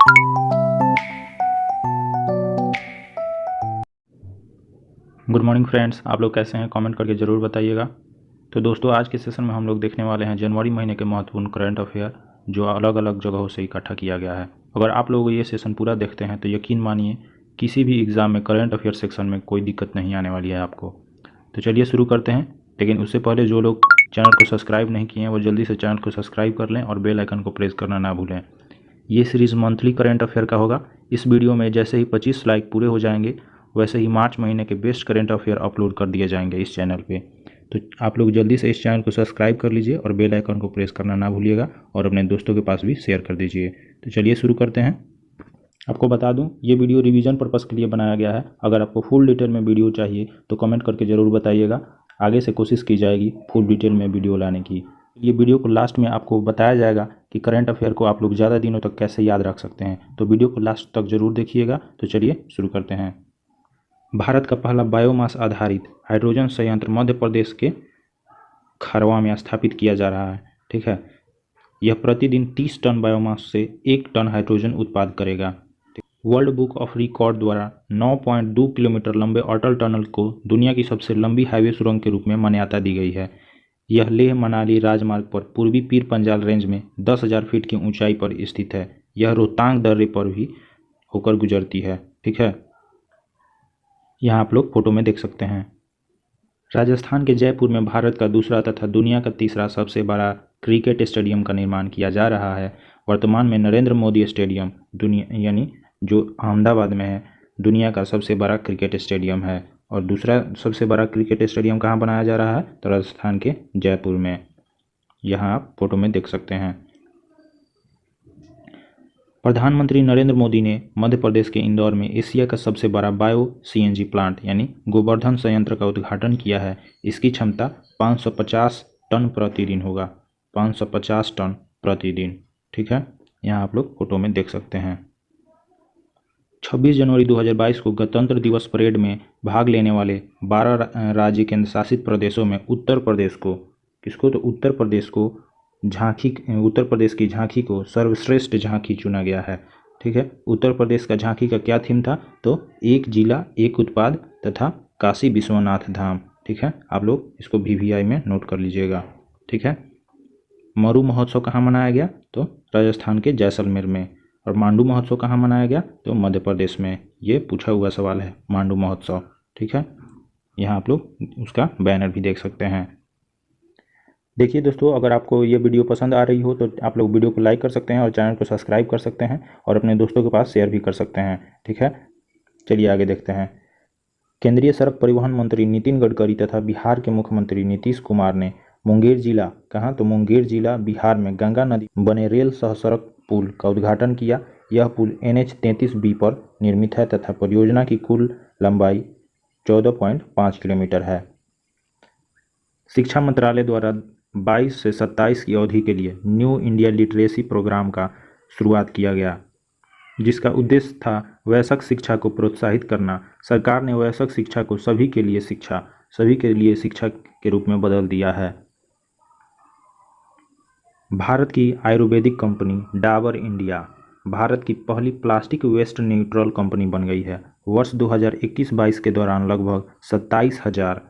Good morning friends, आप लोग कैसे हैं? कमेंट करके ज़रूर बताइएगा। तो दोस्तों, आज के सेशन में हम लोग देखने वाले हैं जनवरी महीने के महत्वपूर्ण करंट अफेयर जो अलग अलग जगहों से इकट्ठा किया गया है। अगर आप लोग ये सेशन पूरा देखते हैं तो यकीन मानिए किसी भी एग्ज़ाम में करंट अफेयर सेक्शन में कोई दिक्कत नहीं आने वाली है आपको। तो चलिए शुरू करते हैं। लेकिन उससे पहले जो लोग चैनल को सब्सक्राइब नहीं किए हैं वो जल्दी से चैनल को सब्सक्राइब कर लें और बेल आइकन को प्रेस करना ना भूलें। ये सीरीज़ मंथली करंट अफेयर का होगा। इस वीडियो में जैसे ही 25 लाइक पूरे हो जाएंगे वैसे ही मार्च महीने के बेस्ट करंट अफेयर अपलोड कर दिए जाएंगे इस चैनल पे। तो आप लोग जल्दी से इस चैनल को सब्सक्राइब कर लीजिए और बेल आइकन को प्रेस करना ना भूलिएगा और अपने दोस्तों के पास भी शेयर कर दीजिए। तो चलिए शुरू करते हैं। आपको बता दूं, ये वीडियो रिवीजन पर्पज़ के लिए बनाया गया है। अगर आपको फुल डिटेल में वीडियो चाहिए तो कमेंट करके ज़रूर बताइएगा। आगे से कोशिश की जाएगी फुल डिटेल में वीडियो लाने की। ये वीडियो को लास्ट में आपको बताया जाएगा कि करंट अफेयर को आप लोग ज़्यादा दिनों तक कैसे याद रख सकते हैं। तो वीडियो को लास्ट तक ज़रूर देखिएगा। तो चलिए शुरू करते हैं। भारत का पहला बायोमास आधारित हाइड्रोजन संयंत्र मध्य प्रदेश के खरवा में स्थापित किया जा रहा है। ठीक है, यह प्रतिदिन 30 टन बायोमास से 1 टन हाइड्रोजन उत्पादन करेगा। वर्ल्ड बुक ऑफ रिकॉर्ड द्वारा 9.2 किलोमीटर लंबे अटल टनल को दुनिया की सबसे लंबी हाईवे सुरंग के रूप में मान्यता दी गई है। यह लेह मनाली राजमार्ग पर पूर्वी पीर पंजाल रेंज में 10,000 फीट की ऊंचाई पर स्थित है। यह रोहतांग दर्रे पर भी होकर गुजरती है। ठीक है, यहाँ आप लोग फोटो में देख सकते हैं। राजस्थान के जयपुर में भारत का दूसरा तथा दुनिया का तीसरा सबसे बड़ा क्रिकेट स्टेडियम का निर्माण किया जा रहा है। वर्तमान में नरेंद्र मोदी स्टेडियम दुनिया यानी जो अहमदाबाद में है दुनिया का सबसे बड़ा क्रिकेट स्टेडियम है। और दूसरा सबसे बड़ा क्रिकेट स्टेडियम कहाँ बनाया जा रहा है? तो राजस्थान के जयपुर में। यहाँ आप फोटो में देख सकते हैं। प्रधानमंत्री नरेंद्र मोदी ने मध्य प्रदेश के इंदौर में एशिया का सबसे बड़ा बायो सीएनजी प्लांट यानी गोवर्धन संयंत्र का उद्घाटन किया है। इसकी क्षमता 550 टन प्रतिदिन होगा। 550 टन प्रतिदिन। ठीक है, यहाँ आप लोग फोटो में देख सकते हैं। 26 जनवरी 2022 को गणतंत्र दिवस परेड में भाग लेने वाले 12 राज्य केंद्र शासित प्रदेशों में उत्तर प्रदेश को उत्तर प्रदेश की झांकी को सर्वश्रेष्ठ झांकी चुना गया है। ठीक है, उत्तर प्रदेश का झांकी का क्या थीम था? तो एक जिला एक उत्पाद तथा काशी विश्वनाथ धाम। ठीक है, आप लोग इसको VVI में नोट कर लीजिएगा। ठीक है, मरु महोत्सव कहाँ मनाया गया? तो राजस्थान के जैसलमेर में। और मांडू महोत्सव कहाँ मनाया गया? तो मध्य प्रदेश में। ये पूछा हुआ सवाल है, मांडू महोत्सव। ठीक है, यहाँ आप लोग उसका बैनर भी देख सकते हैं। देखिए दोस्तों, अगर आपको ये वीडियो पसंद आ रही हो तो आप लोग वीडियो को लाइक कर सकते हैं और चैनल को सब्सक्राइब कर सकते हैं और अपने दोस्तों के पास शेयर भी कर सकते हैं। ठीक है, चलिए आगे देखते हैं। केंद्रीय सड़क परिवहन मंत्री नितिन गडकरी तथा बिहार के मुख्यमंत्री नीतीश कुमार ने मुंगेर जिला तो मुंगेर जिला बिहार में गंगा नदी बने रेल सह सड़क पुल का उद्घाटन किया। यह पुल NH 33B पर निर्मित है तथा परियोजना की कुल लंबाई 14.5 किलोमीटर है। शिक्षा मंत्रालय द्वारा 22 से 27 की अवधि के लिए न्यू इंडिया लिटरेसी प्रोग्राम का शुरुआत किया गया, जिसका उद्देश्य था वयस्क शिक्षा को प्रोत्साहित करना। सरकार ने वयस्क शिक्षा को सभी के लिए शिक्षा के रूप में बदल दिया है। भारत की आयुर्वेदिक कंपनी डाबर इंडिया भारत की पहली प्लास्टिक वेस्ट न्यूट्रल कंपनी बन गई है। वर्ष 2021-22 के दौरान लगभग 27,000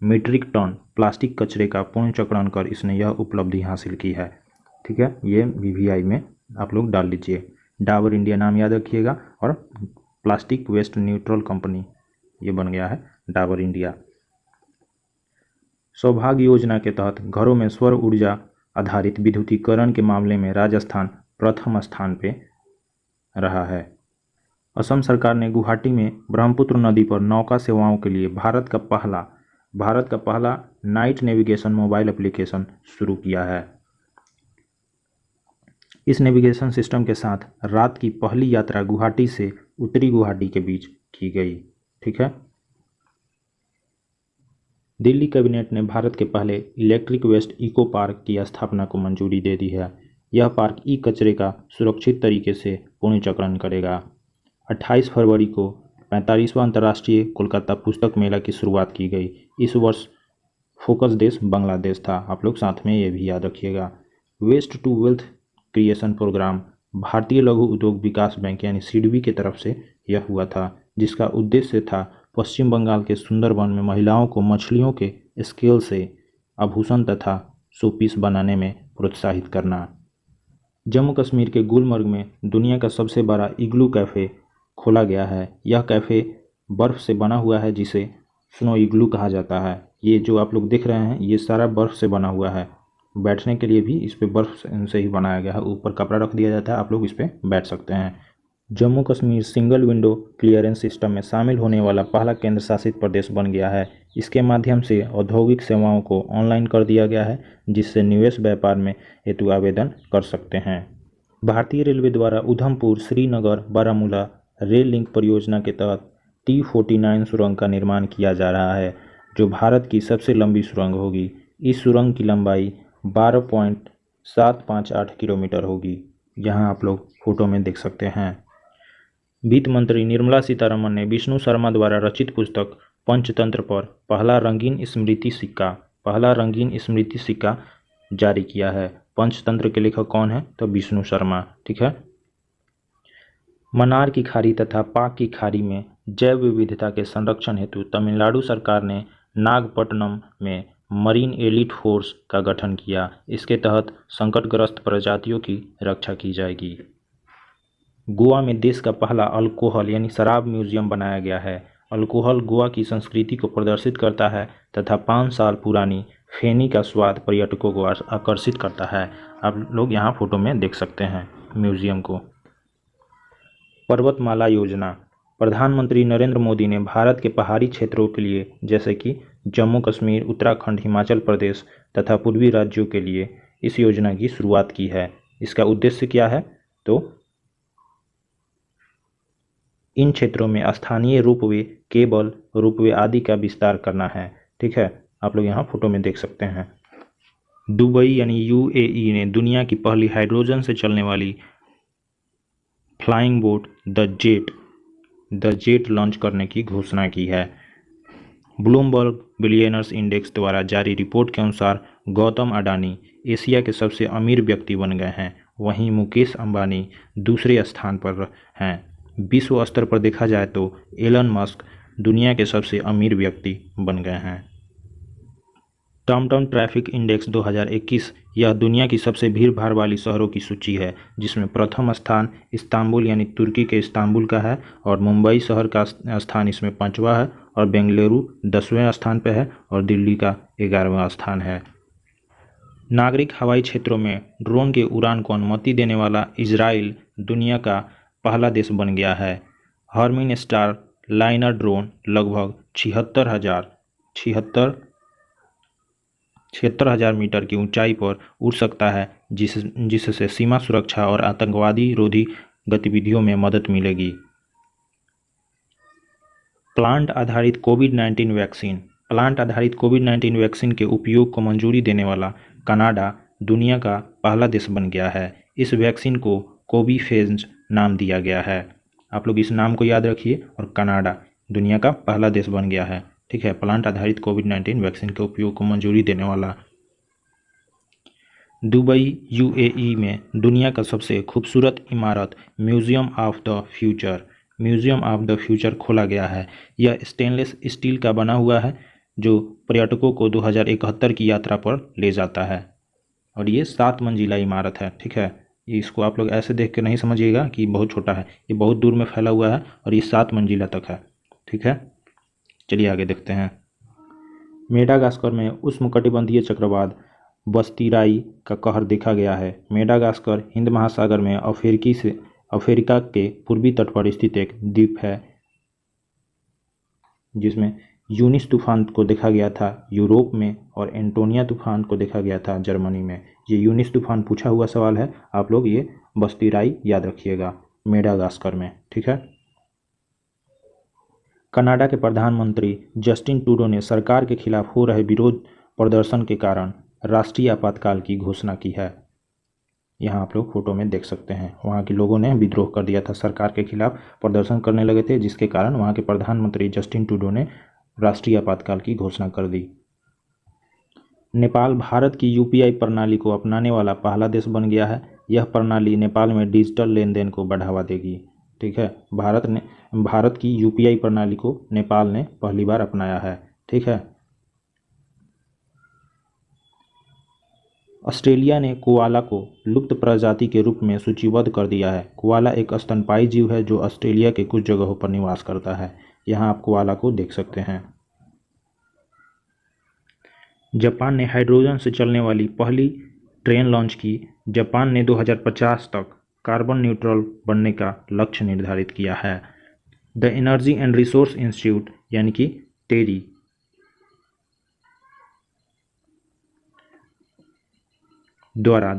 मीट्रिक टन प्लास्टिक कचरे का पुनर्चक्रण कर इसने यह उपलब्धि हासिल की है। ठीक है, ये VVI में आप लोग डाल लीजिए। डाबर इंडिया नाम याद रखिएगा और प्लास्टिक वेस्ट न्यूट्रल कंपनी ये बन गया है डाबर इंडिया। सौभाग्य योजना के तहत घरों में सौर ऊर्जा आधारित विद्युतीकरण के मामले में राजस्थान प्रथम स्थान पे रहा है। असम सरकार ने गुवाहाटी में ब्रह्मपुत्र नदी पर नौका सेवाओं के लिए भारत का पहला नाइट नेविगेशन मोबाइल एप्लीकेशन शुरू किया है। इस नेविगेशन सिस्टम के साथ रात की पहली यात्रा गुवाहाटी से उत्तरी गुवाहाटी के बीच की गई। ठीक है, दिल्ली कैबिनेट ने भारत के पहले इलेक्ट्रिक वेस्ट इको पार्क की स्थापना को मंजूरी दे दी है। यह पार्क कचरे का सुरक्षित तरीके से पुनर्चक्रण करेगा। 28 फरवरी को 45वां अंतर्राष्ट्रीय कोलकाता पुस्तक मेला की शुरुआत की गई। इस वर्ष फोकस देश बांग्लादेश था। आप लोग साथ में ये भी याद रखिएगा। Waste to wealth creation programme भारतीय लघु उद्योग विकास बैंक यानी सिडबी की तरफ से यह हुआ था, जिसका उद्देश्य था पश्चिम बंगाल के सुंदरबन में महिलाओं को मछलियों के स्केल से आभूषण तथा शोपीस बनाने में प्रोत्साहित करना। जम्मू कश्मीर के गुलमर्ग में दुनिया का सबसे बड़ा इग्लू कैफ़े खोला गया है। यह कैफ़े बर्फ़ से बना हुआ है, जिसे स्नो इग्लू कहा जाता है। ये जो आप लोग देख रहे हैं, ये सारा बर्फ़ से बना हुआ है। बैठने के लिए भी इस पे बर्फ़ से ही बनाया गया है। ऊपर कपड़ा रख दिया जाता है, आप लोग इस पे बैठ सकते हैं। Jammu Kashmir single window clearance system में शामिल होने वाला पहला केंद्र शासित प्रदेश बन गया है। इसके माध्यम से औद्योगिक सेवाओं को ऑनलाइन कर दिया गया है, जिससे निवेश व्यापार में हेतु आवेदन कर सकते हैं। भारतीय रेलवे द्वारा उधमपुर श्रीनगर बारामूला रेल लिंक परियोजना के तहत T49 सुरंग का निर्माण किया जा रहा है, जो भारत की सबसे लंबी सुरंग होगी। इस सुरंग की लंबाई 12.758 किलोमीटर होगी। यहाँ आप लोग फोटो में देख सकते हैं। वित्त मंत्री निर्मला सीतारमण ने विष्णु शर्मा द्वारा रचित पुस्तक पंचतंत्र पर पहला रंगीन स्मृति सिक्का जारी किया है। पंचतंत्र के लेखक कौन है? तो विष्णु शर्मा। ठीक है। मन्नार की खाड़ी तथा पाक की खाड़ी में जैव विविधता के संरक्षण हेतु तमिलनाडु सरकार ने नागपट्टनम में मरीन एलीट फोर्स का गठन किया। इसके तहत संकटग्रस्त प्रजातियों की रक्षा की जाएगी। गोवा में देश का पहला अल्कोहल यानी शराब म्यूजियम बनाया गया है। अल्कोहल गोवा की संस्कृति को प्रदर्शित करता है तथा 5 साल पुरानी फेनी का स्वाद पर्यटकों को आकर्षित करता है। आप लोग यहाँ फोटो में देख सकते हैं म्यूजियम को। पर्वतमाला योजना। प्रधानमंत्री नरेंद्र मोदी ने भारत के पहाड़ी क्षेत्रों के लिए, जैसे कि जम्मू कश्मीर, उत्तराखंड, हिमाचल प्रदेश तथा पूर्वी राज्यों के लिए इस योजना की शुरुआत की है। इसका उद्देश्य क्या है? तो इन क्षेत्रों में स्थानीय रोपवे, केबल, रोपवे आदि का विस्तार करना है। ठीक है, आप लोग यहाँ फोटो में देख सकते हैं। दुबई यानी UAE ने दुनिया की पहली हाइड्रोजन से चलने वाली flying boat the jet launch करने की घोषणा की है। ब्लूमबर्ग बिलियनर्स इंडेक्स द्वारा जारी रिपोर्ट के अनुसार गौतम अडानी एशिया के सबसे अमीर व्यक्ति बन गए हैं। वहीं मुकेश अंबानी दूसरे स्थान पर हैं। विश्व स्तर पर देखा जाए तो एलन मस्क दुनिया के सबसे अमीर व्यक्ति बन गए हैं। टॉमटॉम ट्रैफिक इंडेक्स 2021 यह दुनिया की सबसे भीड़ भाड़ वाली शहरों की सूची है, जिसमें प्रथम स्थान इस्तांबुल यानी तुर्की के इस्तांबुल का है और मुंबई शहर का स्थान इसमें 5वां है और बेंगलुरु 10वें स्थान पर है और दिल्ली का 11वां स्थान है। नागरिक हवाई क्षेत्रों में ड्रोन के उड़ान को अनुमति देने वाला इजराइल दुनिया का पहला देश बन गया है। हर्मिन स्टार लाइनर ड्रोन लगभग 76,000 मीटर की ऊंचाई पर उड़ सकता है, जिससे सीमा सुरक्षा और आतंकवादी रोधी गतिविधियों में मदद मिलेगी। प्लांट आधारित कोविड-19 वैक्सीन के उपयोग को मंजूरी देने वाला कनाडा दुनिया का पहला देश बन गया है। इस वैक्सीन को कोविफेज नाम दिया गया है। आप लोग इस नाम को याद रखिए। और कनाडा दुनिया का पहला देश बन गया है। ठीक है, प्लांट आधारित कोविड-19 वैक्सीन के उपयोग को मंजूरी देने वाला। दुबई UAE में दुनिया का सबसे खूबसूरत इमारत म्यूजियम ऑफ द फ्यूचर खोला गया है। यह स्टेनलेस स्टील का बना हुआ है, जो पर्यटकों को 2071 की यात्रा पर ले जाता है। और ये 7 मंजिला इमारत है। ठीक है, इसको आप लोग ऐसे देख के नहीं समझिएगा कि बहुत छोटा है। ये बहुत दूर में फैला हुआ है और ये 7 मंजिला तक है। ठीक है, चलिए आगे देखते हैं। मेडागास्कर में उष्णकटिबंधीय चक्रवात बस्तीराई का कहर देखा गया है। मेडागास्कर हिंद महासागर में अफ्रीका के पूर्वी तट पर स्थित एक द्वीप है, जिसमें यूनिस तूफान को देखा गया था यूरोप में और एंटोनिया तूफान को देखा गया था जर्मनी में। ये यूनिस तूफान पूछा हुआ सवाल है, आप लोग ये बस्तीराई याद रखिएगा मेडागास्कर में। ठीक है। कनाडा के प्रधानमंत्री जस्टिन ट्रूडो ने सरकार के खिलाफ हो रहे विरोध प्रदर्शन के कारण राष्ट्रीय आपातकाल की घोषणा की है। यहाँ आप लोग फोटो में देख सकते हैं, वहाँ के लोगों ने विद्रोह कर दिया था, सरकार के खिलाफ प्रदर्शन करने लगे थे, जिसके कारण वहाँ के प्रधानमंत्री जस्टिन ट्रूडो ने राष्ट्रीय आपातकाल की घोषणा कर दी। नेपाल भारत की UPI प्रणाली को अपनाने वाला पहला देश बन गया है। यह प्रणाली नेपाल में डिजिटल लेन देन को बढ़ावा देगी। ठीक है, भारत की यूपीआई प्रणाली को नेपाल ने पहली बार अपनाया है। ठीक है, ऑस्ट्रेलिया ने कोआला को लुप्त प्रजाति के रूप में सूचीबद्ध कर दिया है। कोआला एक स्तनपायी जीव है जो ऑस्ट्रेलिया के कुछ जगहों पर निवास करता है। यहाँ आप कोआला को देख सकते हैं। जापान ने हाइड्रोजन से चलने वाली पहली ट्रेन लॉन्च की। जापान ने 2050 तक कार्बन न्यूट्रल बनने का लक्ष्य निर्धारित किया है। The energy and resource institute यानी कि टेरी द्वारा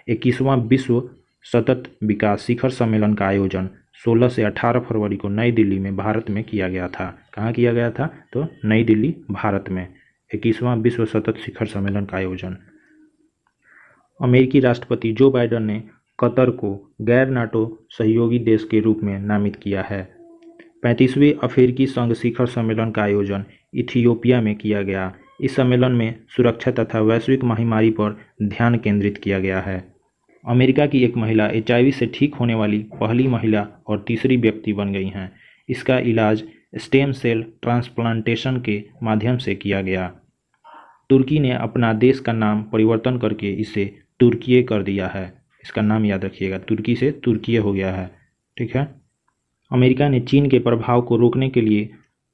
21वां विश्व सतत विकास शिखर सम्मेलन का आयोजन 16 से 18 फरवरी को नई दिल्ली में भारत में किया गया था। कहाँ किया गया था? तो नई दिल्ली, भारत में 21वां विश्व सतत शिखर सम्मेलन का आयोजन। अमेरिकी राष्ट्रपति जो बाइडेन ने कतर को गैर नाटो सहयोगी देश के रूप में नामित किया है। 35वें अफ्रीकी संघ शिखर सम्मेलन का आयोजन इथियोपिया में किया गया। इस सम्मेलन में सुरक्षा तथा वैश्विक महामारी पर ध्यान केंद्रित किया गया है। अमेरिका की एक महिला HIV से ठीक होने वाली पहली महिला और तीसरी व्यक्ति बन गई हैं। इसका इलाज स्टेम सेल ट्रांसप्लांटेशन के माध्यम से किया गया। तुर्की ने अपना देश का नाम परिवर्तन करके इसे तुर्कीये कर दिया है। इसका नाम याद रखिएगा, तुर्की से तुर्कीये हो गया है। ठीक है, अमेरिका ने चीन के प्रभाव को रोकने के लिए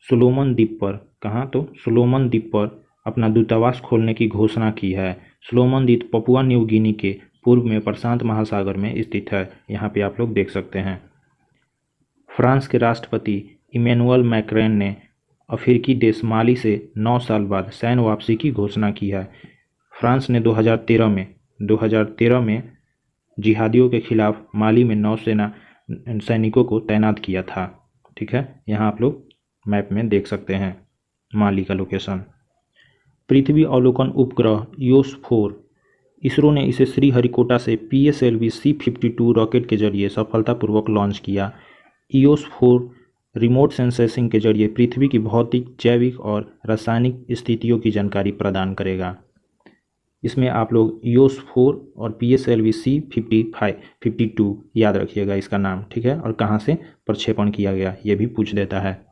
सोलोमन द्वीप पर, कहाँ? तो सोलोमन द्वीप पर अपना दूतावास खोलने की घोषणा की है। सोलोमन द्वीप पपुआ न्यू गिनी के पूर्व में प्रशांत महासागर में स्थित है। यहाँ पे आप लोग देख सकते हैं। फ्रांस के राष्ट्रपति इमैनुअल मैक्रोन ने अफ्रीकी देश माली से 9 साल बाद सैन्य वापसी की घोषणा की है। फ्रांस ने 2013 में जिहादियों के खिलाफ माली में नौसेना सैनिकों को तैनात किया था। ठीक है, यहाँ आप लोग मैप में देख सकते हैं माली का लोकेशन। पृथ्वी अवलोकन उपग्रह ईओस-4, इसरो ने इसे श्रीहरिकोटा से PSLV C-52 रॉकेट के जरिए सफलतापूर्वक लॉन्च किया। ईओस-4 रिमोट सेंसिंग के जरिए पृथ्वी की भौतिक, जैविक और रासायनिक स्थितियों की जानकारी प्रदान करेगा। इसमें आप लोग ईओस-4 और PSLV C-52 याद रखिएगा इसका नाम। ठीक है, और कहाँ से प्रक्षेपण किया गया ये भी पूछ देता है।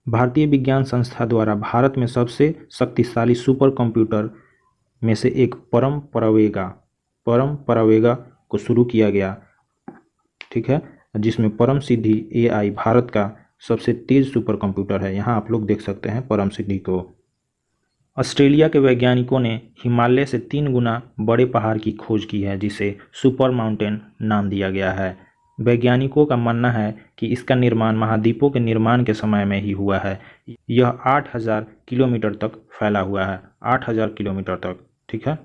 भारतीय विज्ञान संस्था द्वारा भारत में सबसे शक्तिशाली सुपर कंप्यूटर में से एक परम परवेगा को शुरू किया गया। ठीक है, जिसमें परम सिद्धि AI भारत का सबसे तेज सुपर कंप्यूटर है। यहाँ आप लोग देख सकते हैं परम सिद्धि को। ऑस्ट्रेलिया के वैज्ञानिकों ने हिमालय से 3 गुना बड़े पहाड़ की खोज की है, जिसे सुपर माउंटेन नाम दिया गया है। वैज्ञानिकों का मानना है कि इसका निर्माण महाद्वीपों के निर्माण के समय में ही हुआ है। यह 8000 किलोमीटर तक फैला हुआ है, 8000 किलोमीटर तक। ठीक है,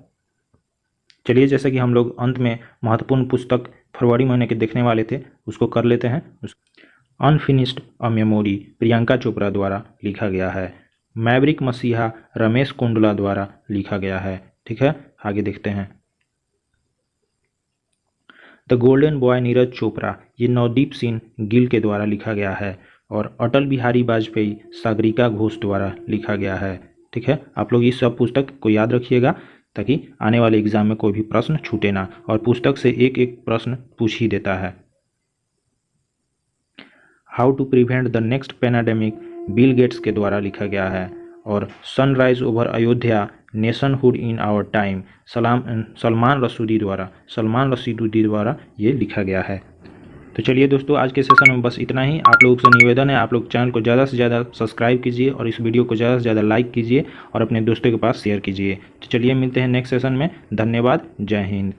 चलिए जैसे कि हम लोग अंत में महत्वपूर्ण पुस्तक फरवरी महीने के देखने वाले थे, उसको कर लेते हैं। Unfinished a memory Priyanka Chopra द्वारा लिखा गया है। मैवरिक मसीहा रमेश कुंडला द्वारा लिखा गया है। ठीक है, आगे देखते हैं। The golden boy Neeraj Chopra, ये नवदीप सिंह गिल के द्वारा लिखा गया है। और अटल बिहारी वाजपेयी सागरिका घोष द्वारा लिखा गया है। ठीक है, आप लोग इस सब पुस्तक को याद रखिएगा ताकि आने वाले एग्जाम में कोई भी प्रश्न छूटे ना, और पुस्तक से एक एक प्रश्न पूछ ही देता है। How to prevent the next pandemic Bill Gates के द्वारा लिखा गया है। और sunrise over Ayodhya nationhood in our time Salman Rashidi द्वारा ये लिखा गया है। तो चलिए दोस्तों, आज के सेशन में बस इतना ही। आप लोगों से निवेदन है, आप लोग चैनल को ज़्यादा से ज़्यादा सब्सक्राइब कीजिए और इस वीडियो को ज़्यादा से ज़्यादा लाइक कीजिए और अपने दोस्तों के पास शेयर कीजिए। तो चलिए मिलते हैं नेक्स्ट सेशन में। धन्यवाद, जय हिंद।